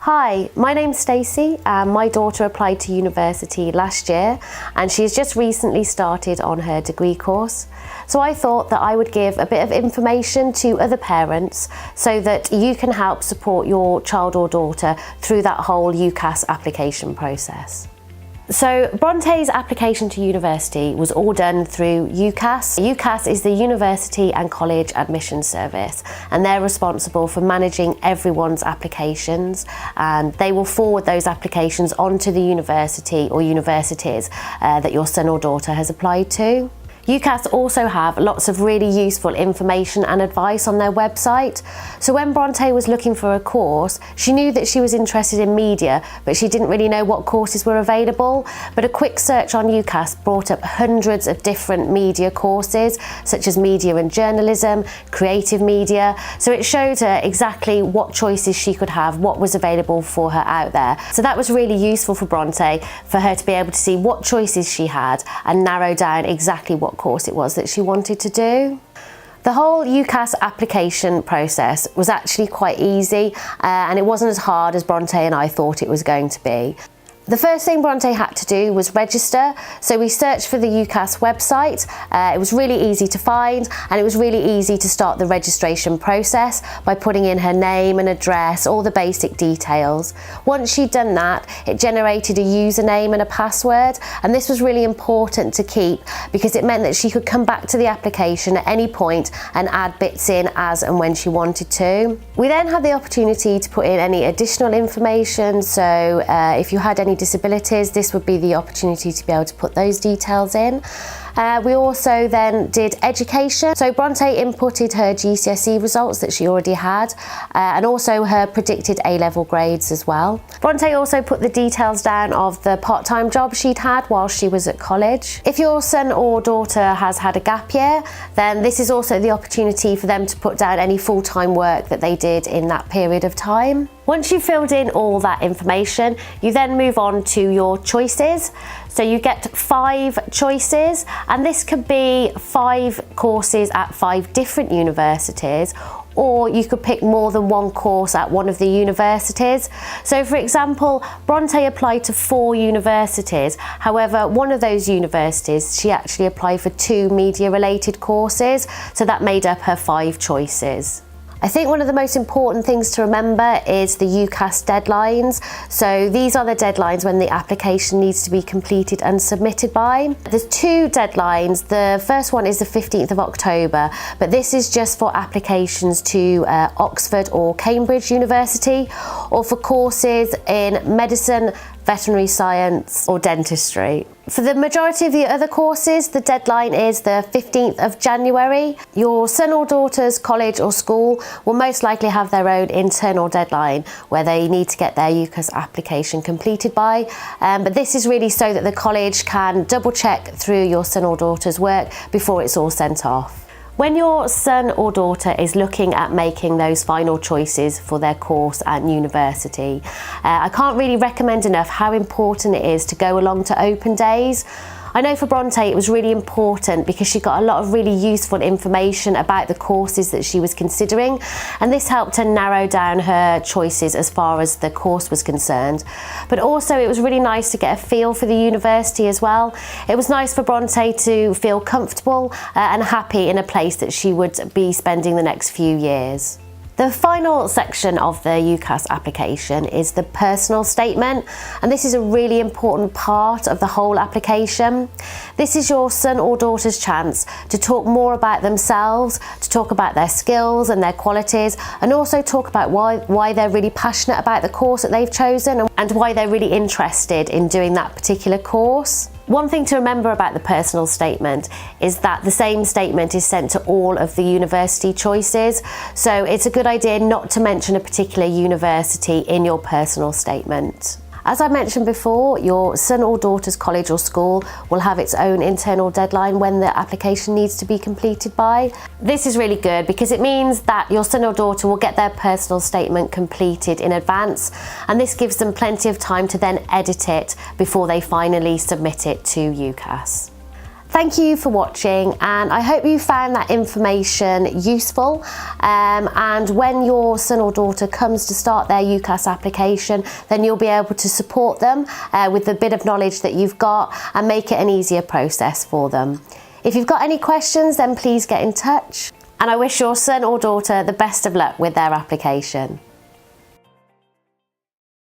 Hi, my name's Stacey and my daughter applied to university last year and she's just recently started on her degree course. So I thought that I would give a bit of information to other parents so that you can help support your child or daughter through that whole UCAS application process. So Bronte's application to university was all done through UCAS. UCAS is the University and College Admissions Service, and they're responsible for managing everyone's applications, and they will forward those applications onto the university or universities that your son or daughter has applied to. UCAS also have lots of really useful information and advice on their website. So when Bronte was looking for a course, she knew that she was interested in media, but she didn't really know what courses were available. But a quick search on UCAS brought up hundreds of different media courses, such as media and journalism, creative media. So it showed her exactly what choices she could have, what was available for her out there. So that was really useful for Bronte, for her to be able to see what choices she had and narrow down exactly what course it was that she wanted to do. The whole UCAS application process was actually quite easy and it wasn't as hard as Bronte and I thought it was going to be. The first thing Bronte had to do was register, so we searched for the UCAS website. It was really easy to find and it was really easy to start the registration process by putting in her name and address, all the basic details. Once she'd done that, it generated a username and a password, and this was really important to keep because it meant that she could come back to the application at any point and add bits in as and when she wanted to. We then had the opportunity to put in any additional information, so if you had any disabilities, this would be the opportunity to be able to put those details in. We also then did education. So Bronte inputted her GCSE results that she already had and also her predicted A-level grades as well. Bronte also put the details down of the part-time job she'd had while she was at college. If your son or daughter has had a gap year, then this is also the opportunity for them to put down any full-time work that they did in that period of time. Once you've filled in all that information, you then move on to your choices. So you get 5 choices, and this could be 5 courses at 5 different universities, or you could pick more than one course at one of the universities. So for example, Bronte applied to 4 universities. However, one of those universities, she actually applied for 2 media related courses, so that made up her 5 choices. I think one of the most important things to remember is the UCAS deadlines. So these are the deadlines when the application needs to be completed and submitted by. There's 2 deadlines. The first one is the 15th of October, but this is just for applications to Oxford or Cambridge University, or for courses in medicine, veterinary science or dentistry. For the majority of the other courses, the deadline is the 15th of January. Your son or daughter's college or school will most likely have their own internal deadline where they need to get their UCAS application completed by. But this is really so that the college can double check through your son or daughter's work before it's all sent off. When your son or daughter is looking at making those final choices for their course at university, I can't really recommend enough how important it is to go along to open days. I know for Bronte it was really important because she got a lot of really useful information about the courses that she was considering, and this helped her narrow down her choices as far as the course was concerned. But also it was really nice to get a feel for the university as well. It was nice for Bronte to feel comfortable and happy in a place that she would be spending the next few years. The final section of the UCAS application is the personal statement, and this is a really important part of the whole application. This is your son or daughter's chance to talk more about themselves, to talk about their skills and their qualities, and also talk about why they're really passionate about the course that they've chosen and why they're really interested in doing that particular course. One thing to remember about the personal statement is that the same statement is sent to all of the university choices, so it's a good idea not to mention a particular university in your personal statement. As I mentioned before, your son or daughter's college or school will have its own internal deadline when the application needs to be completed by. This is really good because it means that your son or daughter will get their personal statement completed in advance, and this gives them plenty of time to then edit it before they finally submit it to UCAS. Thank you for watching, and I hope you found that information useful, and when your son or daughter comes to start their UCAS application, then you'll be able to support them with the bit of knowledge that you've got and make it an easier process for them. If you've got any questions, then please get in touch, and I wish your son or daughter the best of luck with their application.